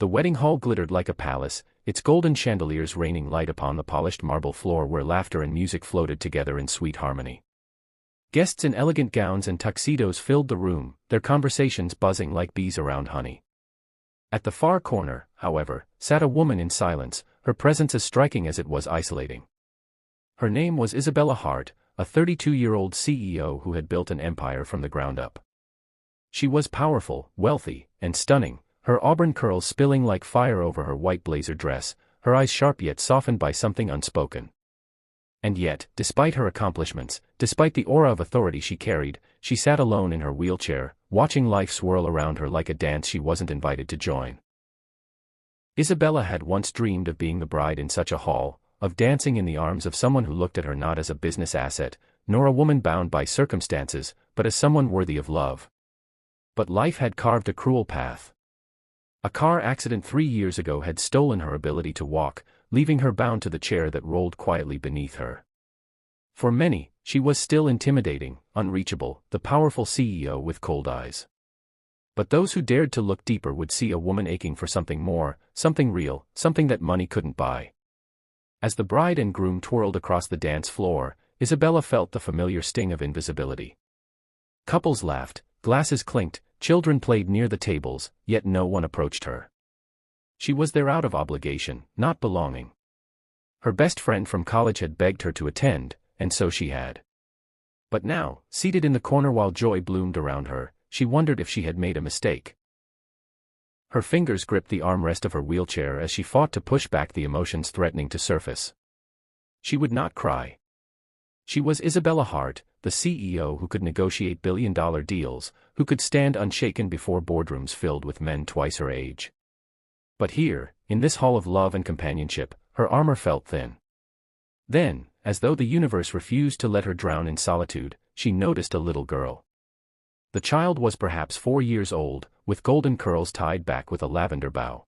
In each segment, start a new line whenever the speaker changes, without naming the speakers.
The wedding hall glittered like a palace, its golden chandeliers raining light upon the polished marble floor where laughter and music floated together in sweet harmony. Guests in elegant gowns and tuxedos filled the room, their conversations buzzing like bees around honey. At the far corner, however, sat a woman in silence, her presence as striking as it was isolating. Her name was Isabella Hart, a 32-year-old CEO who had built an empire from the ground up. She was powerful, wealthy, and stunning, her auburn curls spilling like fire over her white blazer dress, her eyes sharp yet softened by something unspoken. And yet, despite her accomplishments, despite the aura of authority she carried, she sat alone in her wheelchair, watching life swirl around her like a dance she wasn't invited to join. Isabella had once dreamed of being the bride in such a hall, of dancing in the arms of someone who looked at her not as a business asset, nor a woman bound by circumstances, but as someone worthy of love. But life had carved a cruel path. A car accident 3 years ago had stolen her ability to walk, leaving her bound to the chair that rolled quietly beneath her. For many, she was still intimidating, unreachable, the powerful CEO with cold eyes. But those who dared to look deeper would see a woman aching for something more, something real, something that money couldn't buy. As the bride and groom twirled across the dance floor, Isabella felt the familiar sting of invisibility. Couples laughed, glasses clinked, children played near the tables, yet no one approached her. She was there out of obligation, not belonging. Her best friend from college had begged her to attend, and so she had. But now, seated in the corner while joy bloomed around her, she wondered if she had made a mistake. Her fingers gripped the armrest of her wheelchair as she fought to push back the emotions threatening to surface. She would not cry. She was Isabella Hart, the CEO who could negotiate billion-dollar deals, who could stand unshaken before boardrooms filled with men twice her age. But here, in this hall of love and companionship, her armor felt thin. Then, as though the universe refused to let her drown in solitude, she noticed a little girl. The child was perhaps 4 years old, with golden curls tied back with a lavender bow.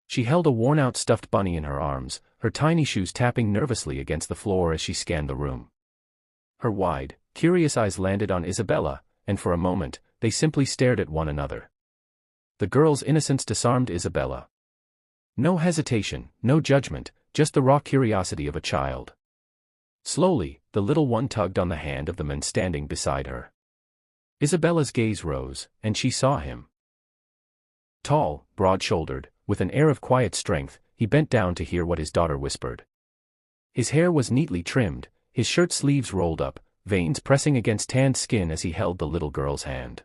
She held a worn-out stuffed bunny in her arms, her tiny shoes tapping nervously against the floor as she scanned the room. Her wide, curious eyes landed on Isabella, and for a moment, they simply stared at one another. The girl's innocence disarmed Isabella. No hesitation, no judgment, just the raw curiosity of a child. Slowly, the little one tugged on the hand of the man standing beside her. Isabella's gaze rose, and she saw him. Tall, broad-shouldered, with an air of quiet strength, he bent down to hear what his daughter whispered. His hair was neatly trimmed, his shirt sleeves rolled up, veins pressing against tanned skin as he held the little girl's hand.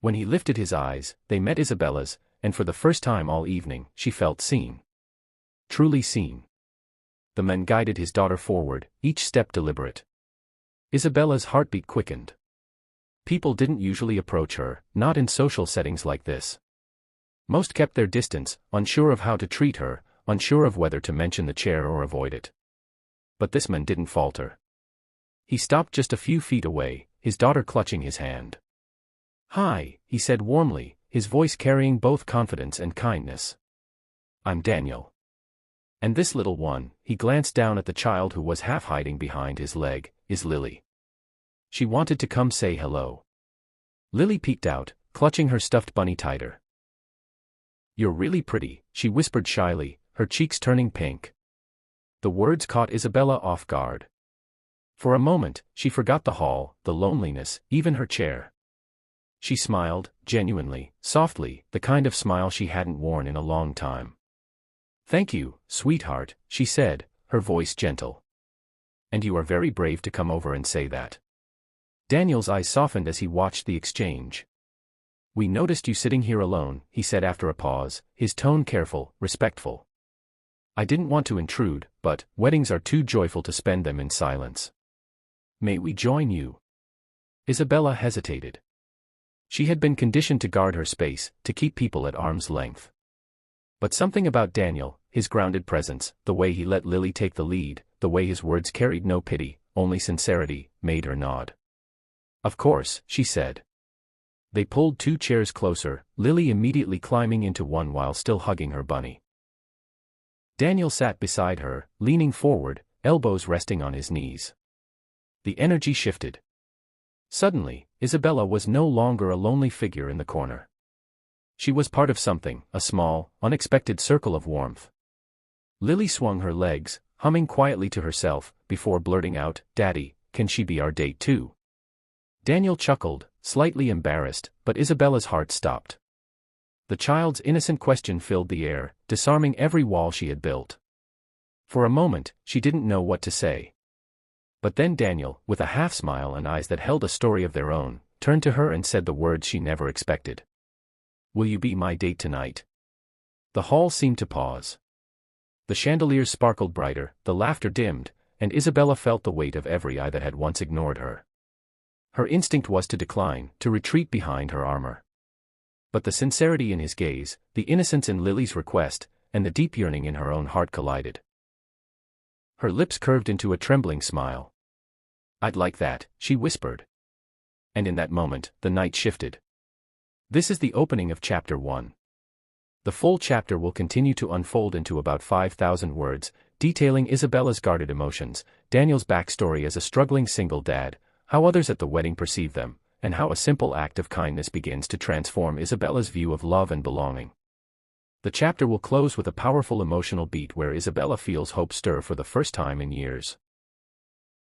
When he lifted his eyes, they met Isabella's, and for the first time all evening, she felt seen. Truly seen. The man guided his daughter forward, each step deliberate. Isabella's heartbeat quickened. People didn't usually approach her, not in social settings like this. Most kept their distance, unsure of how to treat her, unsure of whether to mention the chair or avoid it. But this man didn't falter. He stopped just a few feet away, his daughter clutching his hand. "Hi," he said warmly, his voice carrying both confidence and kindness. "I'm Daniel. And this little one," he glanced down at the child who was half hiding behind his leg, "is Lily. She wanted to come say hello." Lily peeked out, clutching her stuffed bunny tighter. "You're really pretty," she whispered shyly, her cheeks turning pink. The words caught Isabella off guard. For a moment, she forgot the hall, the loneliness, even her chair. She smiled, genuinely, softly, the kind of smile she hadn't worn in a long time. "Thank you, sweetheart," she said, her voice gentle. "And you are very brave to come over and say that." Daniel's eyes softened as he watched the exchange. "We noticed you sitting here alone," he said after a pause, his tone careful, respectful. "I didn't want to intrude, but weddings are too joyful to spend them in silence. May we join you?" Isabella hesitated. She had been conditioned to guard her space, to keep people at arm's length. But something about Daniel, his grounded presence, the way he let Lily take the lead, the way his words carried no pity, only sincerity, made her nod. "Of course," she said. They pulled 2 chairs closer, Lily immediately climbing into one while still hugging her bunny. Daniel sat beside her, leaning forward, elbows resting on his knees. The energy shifted. Suddenly, Isabella was no longer a lonely figure in the corner. She was part of something, a small, unexpected circle of warmth. Lily swung her legs, humming quietly to herself, before blurting out, "Daddy, can she be our date too?" Daniel chuckled, slightly embarrassed, but Isabella's heart stopped. The child's innocent question filled the air, disarming every wall she had built. For a moment, she didn't know what to say. But then Daniel, with a half-smile and eyes that held a story of their own, turned to her and said the words she never expected. "Will you be my date tonight?" The hall seemed to pause. The chandeliers sparkled brighter, the laughter dimmed, and Isabella felt the weight of every eye that had once ignored her. Her instinct was to decline, to retreat behind her armor. But the sincerity in his gaze, the innocence in Lily's request, and the deep yearning in her own heart collided. Her lips curved into a trembling smile. "I'd like that," she whispered. And in that moment, the night shifted. This is the opening of Chapter 1. The full chapter will continue to unfold into about 5,000 words, detailing Isabella's guarded emotions, Daniel's backstory as a struggling single dad, how others at the wedding perceive them, and how a simple act of kindness begins to transform Isabella's view of love and belonging. The chapter will close with a powerful emotional beat where Isabella feels hope stir for the first time in years.